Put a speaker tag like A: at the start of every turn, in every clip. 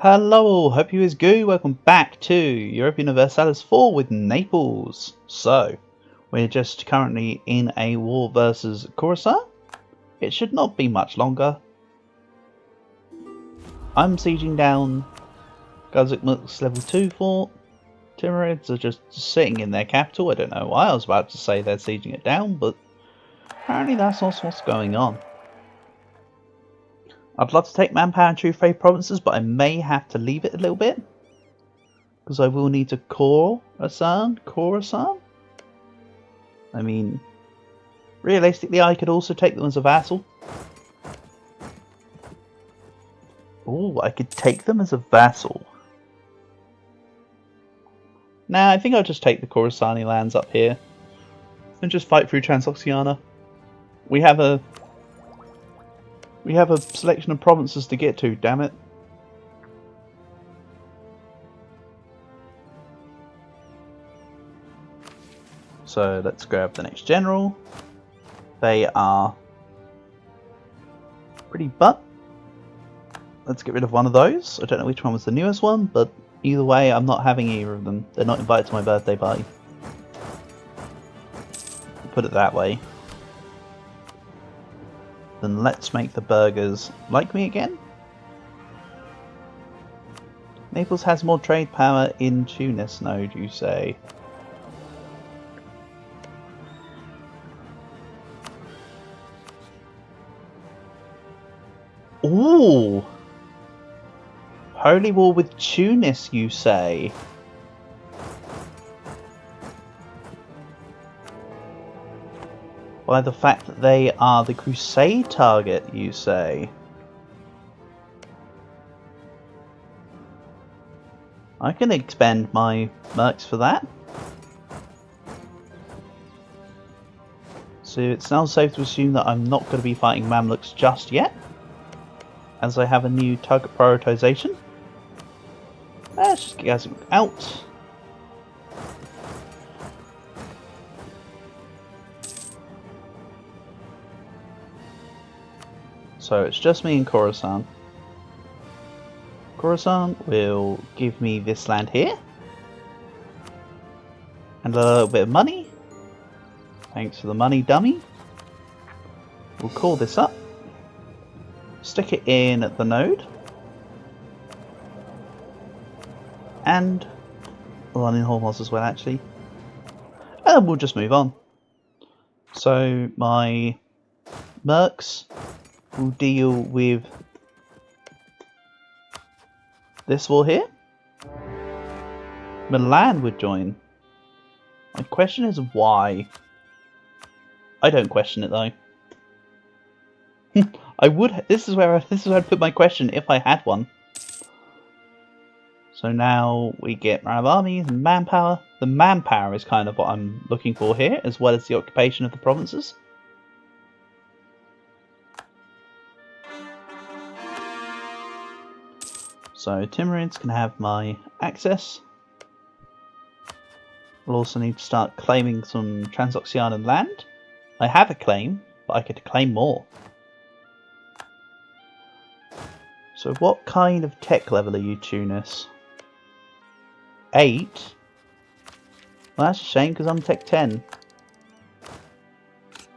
A: Hello, hope you is good. Welcome back to European Universalis 4 with Naples. So, we're just currently in a war versus Coruscant. It should not be much longer. I'm sieging down Gazikmuk's level 2 fort. Timurids are just sitting in their capital. I don't know why. I was about to say they're sieging it down, but apparently that's also what's going on. I'd love to take Manpower and True Faith provinces, but I may have to leave it a little bit. Because I will need to Coruscant. I mean, realistically I could also take them as a vassal. Oh, I could take them as a vassal. Nah, I think I'll just take the Coruscanti lands up here. And just fight through Transoxiana. We have a selection of provinces to get to, damn it. So let's grab the next general. They are pretty butt. Let's get rid of one of those. I don't know which one was the newest one, but either way I'm not having either of them. They're not invited to my birthday party. Put it that way. Then let's make the burgers like me again. Naples has more trade power in Tunis node, you say? Ooh! Holy war with Tunis, you say? By the fact that they are the crusade target, you say? I can expend my mercs for that. So it's now safe to assume that I'm not going to be fighting Mamluks just yet, as I have a new target prioritization. Let's just get Gazimuk out. So it's just me and Coruscant. Coruscant will give me this land here. And a little bit of money. Thanks for the money, dummy. We'll call this up. Stick it in at the node. And one in Hormuz as well, actually. And then we'll just move on. So my mercs will deal with this war here. Milan would join. My question is why. I don't question it though. I would. This is where I'd put my question if I had one. So now we get morale armies and manpower. The manpower is kind of what I'm looking for here, as well as the occupation of the provinces. So Timurids can have my access. We'll also need to start claiming some Transoxianan land. I have a claim, but I could claim more. So what kind of tech level are you, Tunis? 8? Well, that's a shame because I'm tech 10.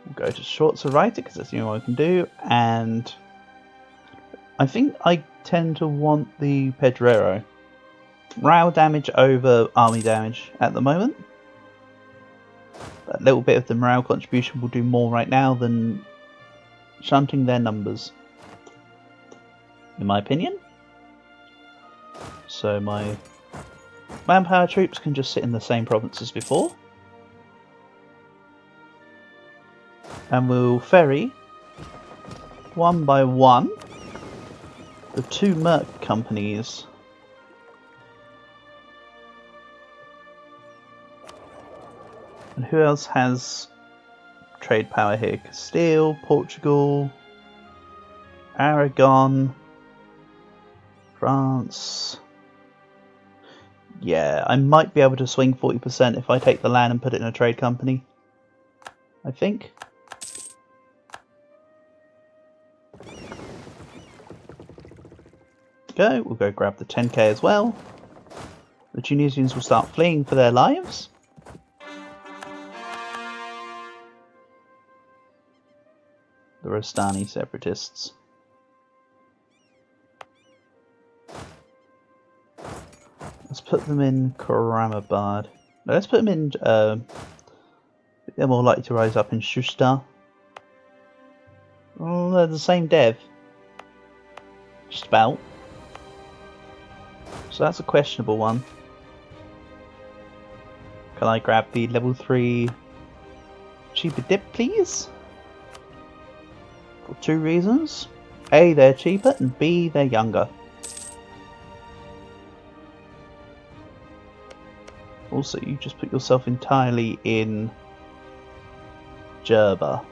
A: We'll go to short to write it because that's the only one I can do. And I think I tend to want the Pedrero. Morale damage over army damage at the moment. That little bit of the morale contribution will do more right now than shunting their numbers, in my opinion. So my manpower troops can just sit in the same province as before. And we'll ferry, one by one, the 2 merc companies. And who else has trade power here? Castile, Portugal, Aragon, France. Yeah, I might be able to swing 40% if I take the land and put it in a trade company. I think. go. We'll go grab the 10k as well. The Tunisians will start fleeing for their lives. The Rostani separatists. Let's put them in Karamabad. No, let's put them in... they're more likely to rise up in Shushtar. Oh, they're the same dev. Just about. So that's a questionable one. Can I grab the level 3 cheaper dip, please? For 2 reasons. A, they're cheaper, and B, they're younger. Also, you just put yourself entirely in Jerba.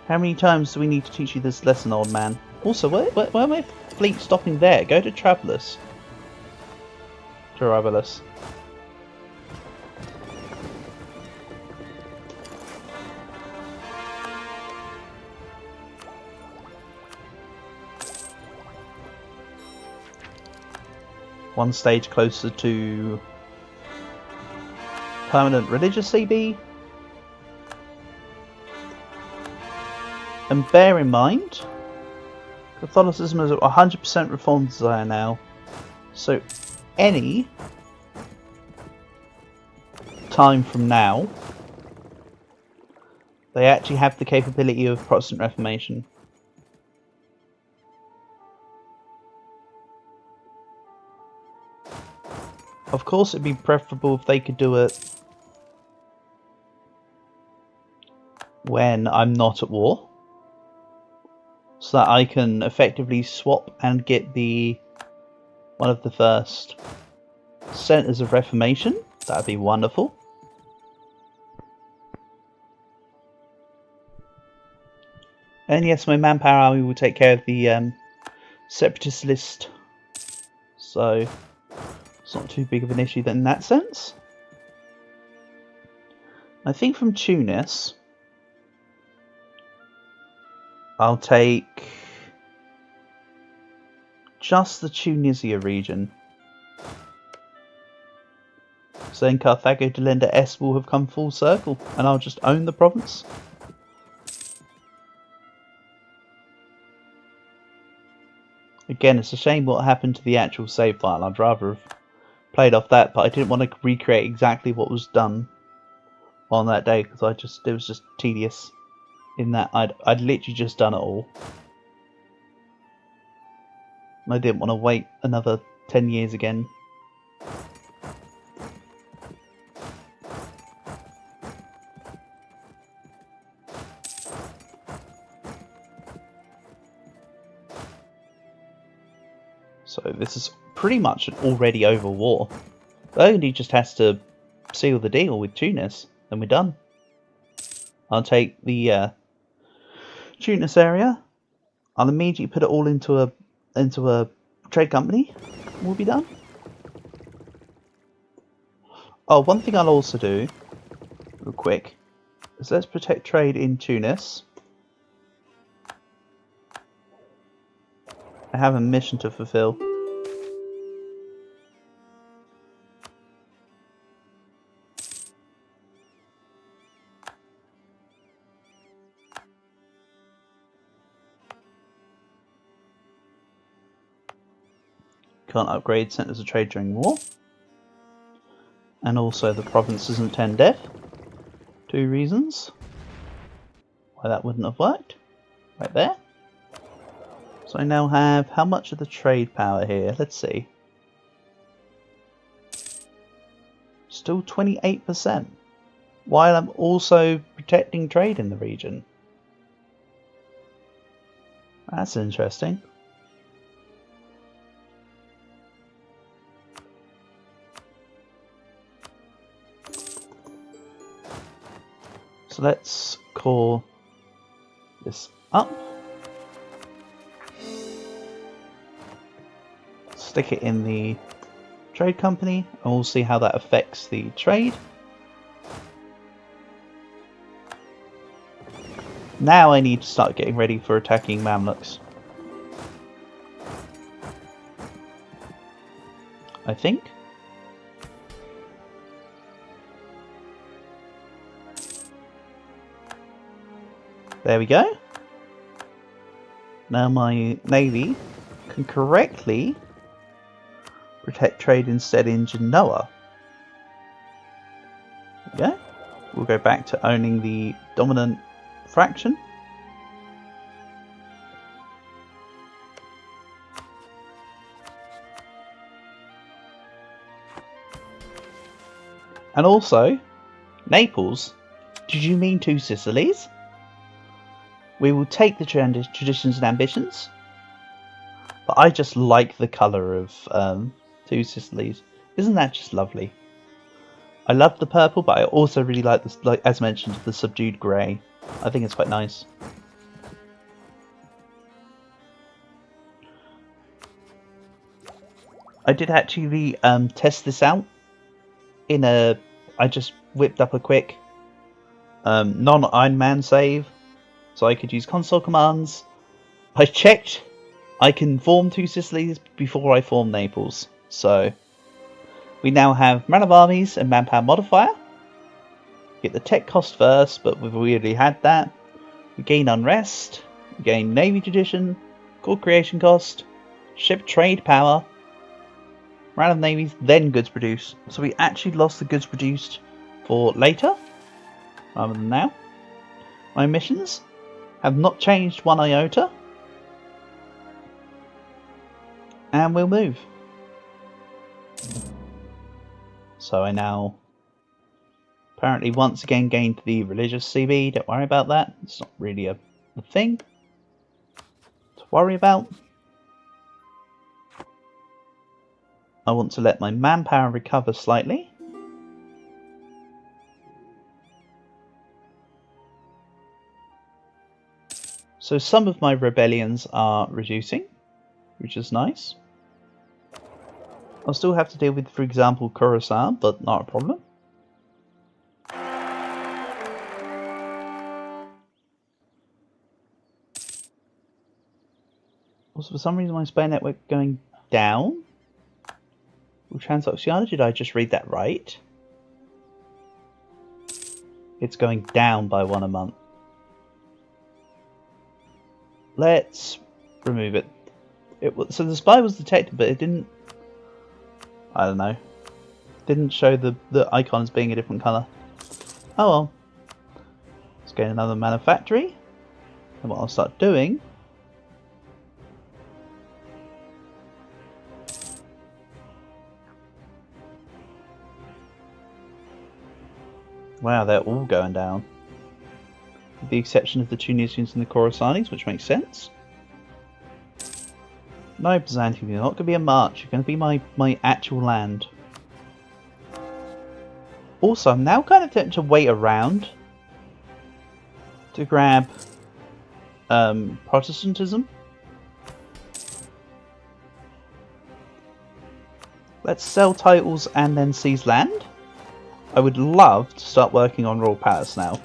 A: How many times do we need to teach you this lesson, old man? Also, why am my fleet stopping there? Go to Travelers. Travelers. One stage closer to permanent religious CB. And bear in mind, Catholicism is 100% reform desire now. So any time from now, they actually have the capability of Protestant Reformation. Of course, it'd be preferable if they could do it when I'm not at war, so that I can effectively swap and get one of the first centres of Reformation. That'd be wonderful. And yes, my manpower army will take care of the separatist list, so it's not too big of an issue in that sense. I think from Tunis, I'll take just the Tunisia region. So then Carthago de Lenda S will have come full circle, and I'll just own the province. Again, it's a shame what happened to the actual save file. I'd rather have played off that, but I didn't want to recreate exactly what was done on that day, because it was just tedious in that I'd literally just done it all. And I didn't want to wait another 10 years again. So this is pretty much an already over war. Burgundy just has to seal the deal with Tunis, then we're done. I'll take the Tunis area. I'll immediately put it all into a trade company. We'll be done. Oh, one thing I'll also do, real quick, is let's protect trade in Tunis. I have a mission to fulfill. Can't upgrade centres of trade during war. And also the province isn't 10 dev. 2 reasons why that wouldn't have worked. Right there. So I now have how much of the trade power here? Let's see. Still 28%. While I'm also protecting trade in the region. That's interesting. So let's call this up. Stick it in the trade company and we'll see how that affects the trade. Now I need to start getting ready for attacking Mamluks. I think. There we go. Now my navy can correctly protect trade instead in Genoa. There we go. We'll go back to owning the dominant fraction. And also, Naples, did you mean two Sicilies? We will take the traditions and ambitions, but I just like the colour of two Sicilies. Isn't that just lovely? I love the purple, but I also really like this, like as mentioned, the subdued grey. I think it's quite nice. I did actually test this out in a. I just whipped up a quick non-Iron Man save, so I could use console commands. I checked. I can form two Sicilies before I form Naples, so we now have man of armies and manpower modifier. Get the tech cost first, but we've already had that. We gain unrest, we gain navy tradition, core creation cost, ship trade power, round of navies, then goods produced. So we actually lost the goods produced for later, rather than now. My missions have not changed one iota. And we'll move. So I now apparently once again gained the religious CB. Don't worry about that. It's not really a thing to worry about. I want to let my manpower recover slightly. So some of my rebellions are reducing, which is nice. I'll still have to deal with, for example, Khorasan, but not a problem. Also, for some reason, my spare network going down. Transoxiana, did I just read that right? It's going down by 1 a month. Let's remove it. So the spy was detected, but it didn't. I don't know. Didn't show the icon as being a different colour. Oh well. Let's get another manufactory. And what I'll start doing. Wow, they're all going down. With the exception of the Tunisians and the Khorasanis, which makes sense. No, Byzantium, you're not going to be a march. You're going to be my actual land. Also, I'm now kind of tempted to wait around to grab Protestantism. Let's sell titles and then seize land. I would love to start working on Royal Palace now.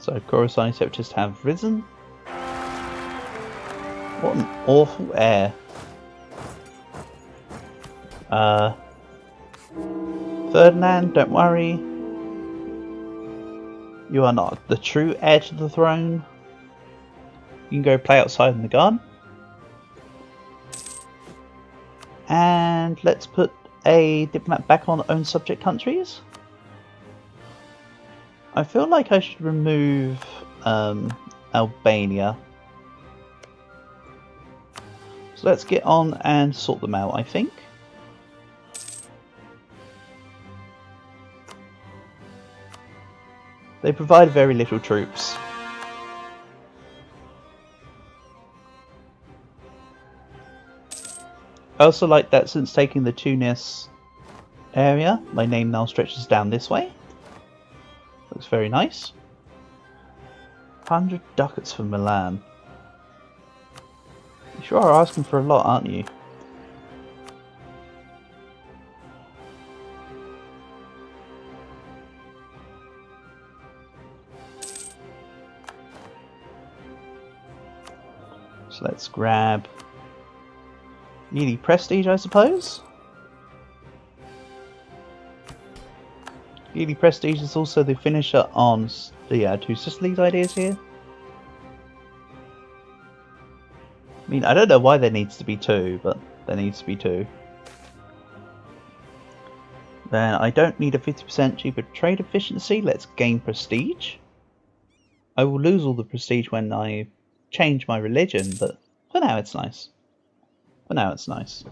A: So Khorasani separatists have risen. What an awful air. Ferdinand, don't worry. You are not the true heir to the throne. You can go play outside in the garden. And let's put a diplomat back on own subject countries. I feel like I should remove Albania. So let's get on and sort them out, I think. They provide very little troops. I also like that since taking the Tunis area, my name now stretches down this way. Looks very nice. 100 ducats for Milan. You sure are asking for a lot, aren't you? So let's grab Yearly Prestige, I suppose. Yearly Prestige is also the finisher on the Two Sicilies ideas here. I mean, I don't know why there needs to be two, but there needs to be two. Then I don't need a 50% cheaper trade efficiency. Let's gain prestige. I will lose all the prestige when I change my religion, but for now it's nice. For now it's nice.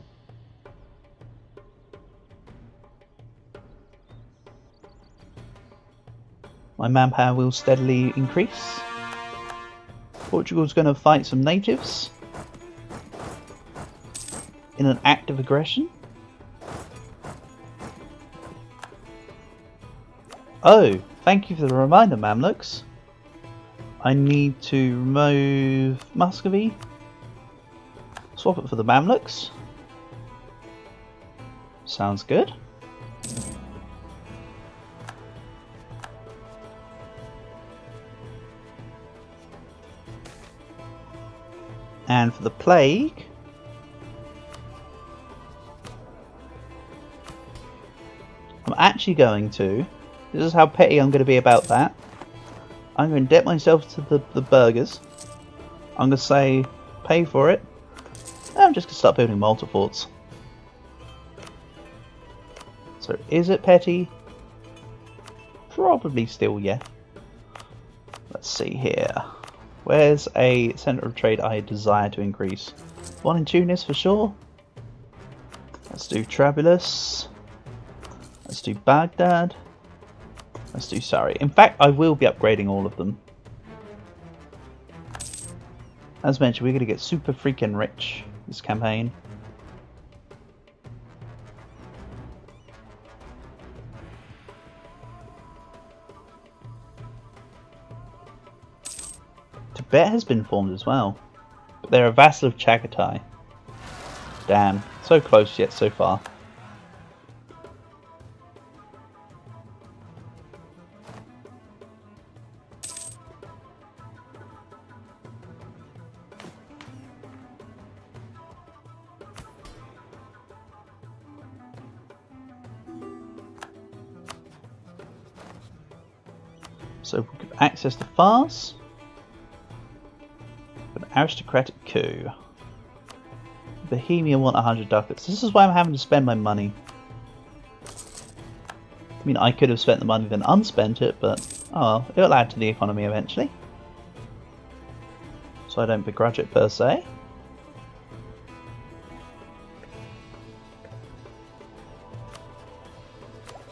A: My manpower will steadily increase. Portugal's going to fight some natives in an act of aggression. Oh, thank you for the reminder, Mamluks. I need to remove Muscovy. Swap it for the Mamluks. Sounds good. And for the plague, I'm actually going to, this is how petty I'm going to be about that, I'm going to indebt myself to the burghers. I'm going to say, pay for it, and I'm just going to start building multi-forts. So is it petty? Probably still, yeah. Let's see here. Where's a centre of trade I desire to increase? One in Tunis for sure. Let's do Trablus. Let's do Baghdad. Let's do Sari. In fact, I will be upgrading all of them. As mentioned, we're going to get super freaking rich this campaign. Tibet has been formed as well, but they're a vassal of Chagatai. Damn, so close yet so far. So we can access the Fars. An aristocratic coup. Bohemia want 100 ducats. This is why I'm having to spend my money. I mean, I could have spent the money then unspent it, but oh, it'll add to the economy eventually. So I don't begrudge it per se.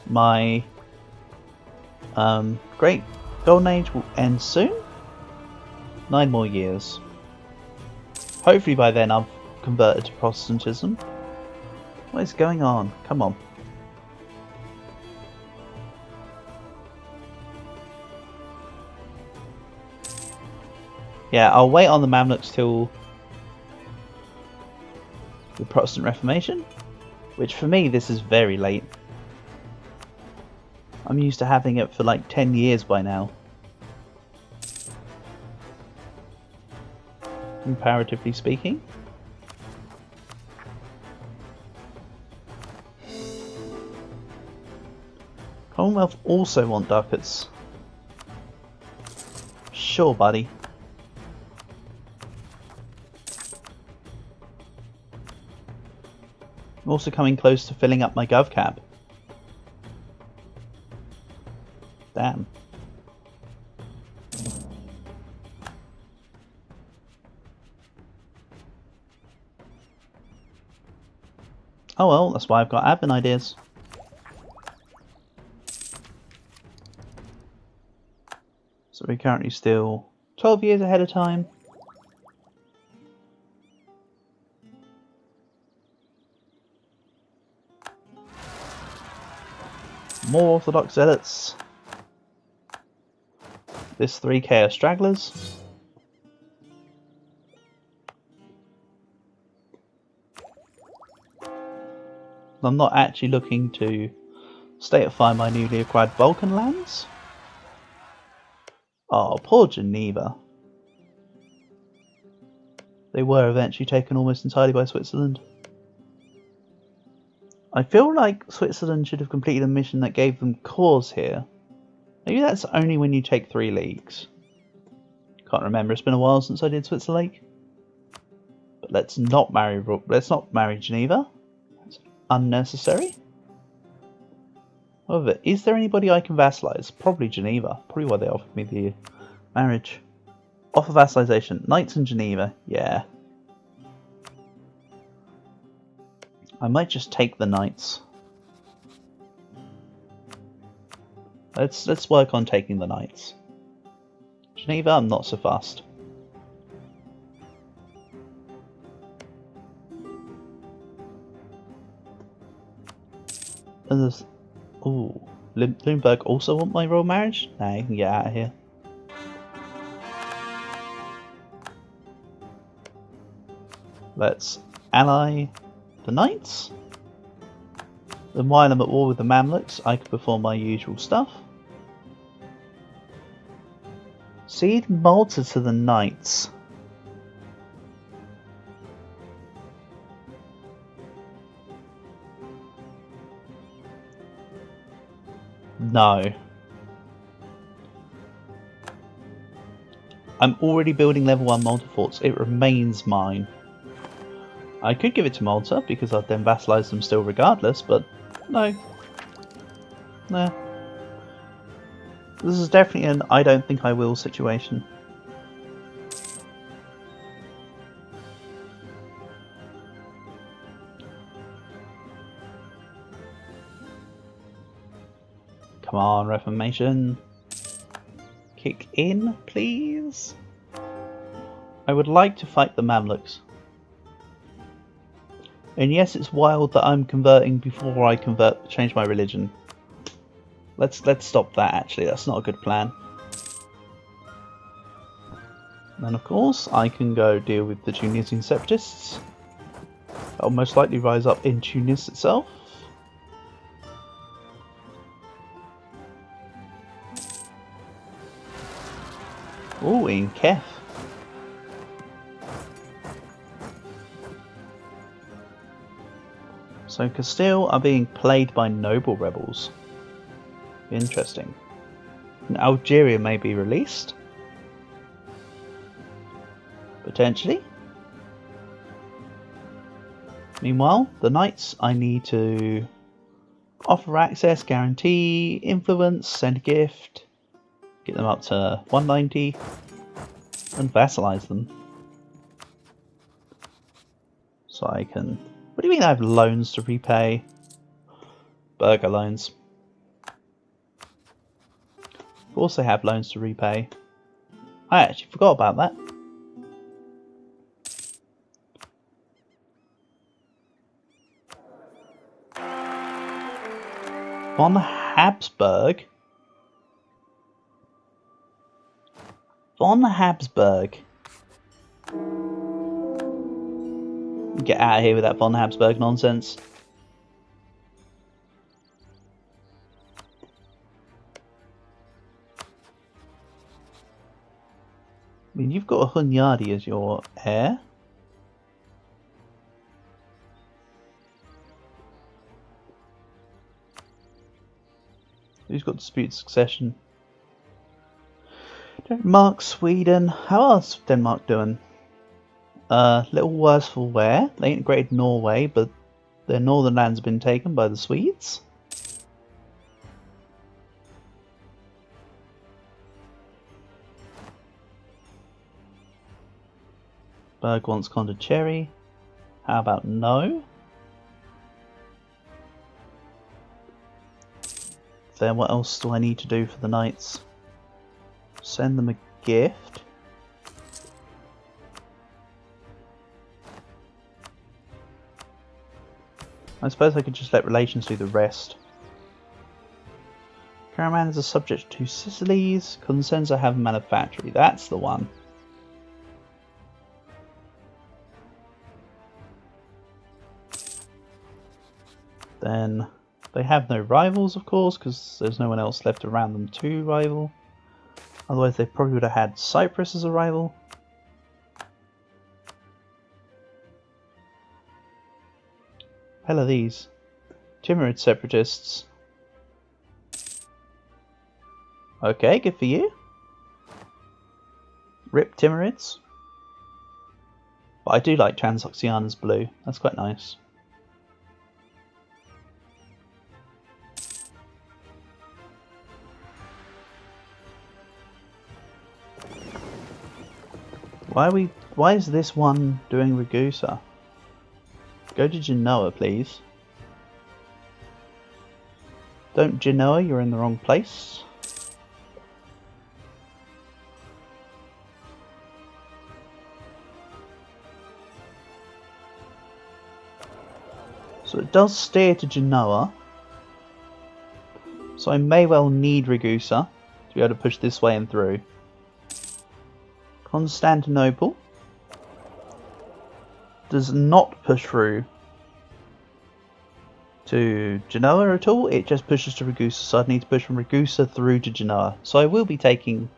A: My great golden age will end soon. 9 more years. Hopefully by then I've converted to Protestantism. What is going on? Come on. Yeah, I'll wait on the Mamluks till the Protestant Reformation, which for me this is very late. I'm used to having it for like 10 years by now. Comparatively speaking. Commonwealth also want ducats. Sure, buddy. I'm also coming close to filling up my gov cap. Damn. Oh well, that's why I've got admin ideas. So we're currently still 12 years ahead of time. More Orthodox zealots. This 3k of stragglers. I'm not actually looking to statefy my newly acquired Balkan lands. Oh, poor Geneva. they were eventually taken almost entirely by Switzerland. I feel like Switzerland should have completed a mission that gave them cause here. Maybe that's only when you take 3 leagues. Can't remember, it's been a while since I did Switzerland. But let's not marry Geneva. That's unnecessary. However, is there anybody I can vassalize? Probably Geneva. Probably why they offered me the marriage. Offer vassalization. Knights in Geneva. Yeah. I might just take the knights. Let's work on taking the knights. Geneva, I'm not so fast. And there's... Ooh. Limburg also want my royal marriage? Nah, you can get out of here. Let's ally the knights. Then while I'm at war with the Mamluks, I can perform my usual stuff. Cede Malta to the knights. No. I'm already building level 1 Malta forts. It remains mine. I could give it to Malta because I'd then vassalize them still regardless, but no. Nah. This is definitely an I don't think I will situation. Come on, Reformation. Kick in, please. I would like to fight the Mamluks. And yes, it's wild that I'm converting before I change my religion. Let's stop that actually, that's not a good plan. And of course, I can go deal with the Tunisian separatists. That'll most likely rise up in Tunis itself. Ooh, in Kef. So Castile are being played by noble rebels. Interesting. And Algeria may be released. Potentially. Meanwhile, the knights I need to offer access, guarantee, influence, send a gift, get them up to 190, and vassalize them. So I can... What do you mean I have loans to repay? Burger loans. Of course I have loans to repay. I actually forgot about that. Von Habsburg? Von Habsburg. Get out of here with that Von Habsburg nonsense. I mean, you've got a Hunyadi as your heir. Who's got disputed succession? Denmark, Sweden. How else is Denmark doing? Little worse for wear. They integrated Norway, but their northern lands have been taken by the Swedes. Berg wants Condicherry. How about no? Then what else do I need to do for the knights? Send them a gift. I suppose I could just let relations do the rest. Caraman is a subject to Sicily's. Consenza have manufactory. That's the one. Then they have no rivals, of course, because there's no one else left around them to rival. Otherwise they probably would have had Cyprus as a rival. hell are these? Timurid separatists. Okay, good for you. Rip Timurids. But I do like Transoxiana's blue. That's quite nice. Why is this one doing Ragusa? Go to Genoa, please. Don't Genoa, you're in the wrong place. So it does steer to Genoa. So I may well need Ragusa to be able to push this way and through. Constantinople does not push through to Genoa at all, it just pushes to Ragusa, so I'd need to push from Ragusa through to Genoa. So I will be taking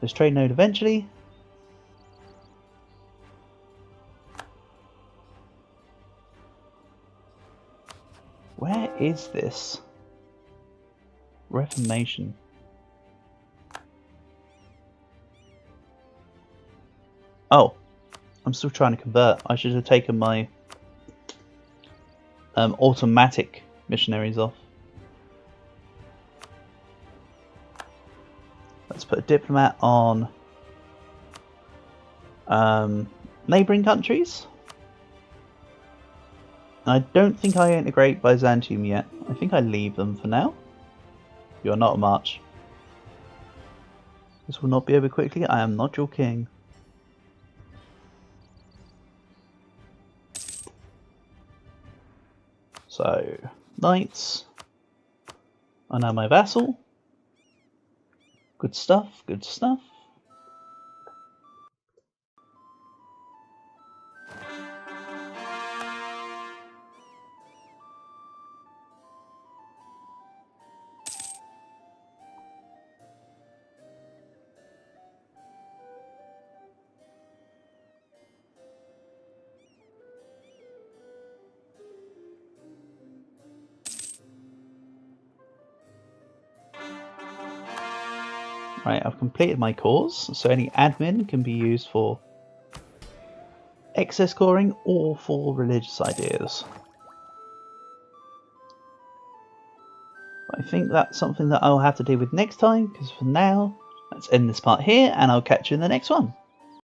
A: this trade node eventually. Where is this? Reformation. Oh, I'm still trying to convert. I should have taken my automatic missionaries off. Let's put a diplomat on neighbouring countries. I don't think I integrate Byzantium yet. I think I leave them for now. You're not a march. This will not be over quickly. I am not your king. So, knights are now my vassal. Good stuff, good stuff. Right, I've completed my cores, so any admin can be used for excess coring or for religious ideas. I think that's something that I'll have to deal with next time, because for now, let's end this part here, and I'll catch you in the next one.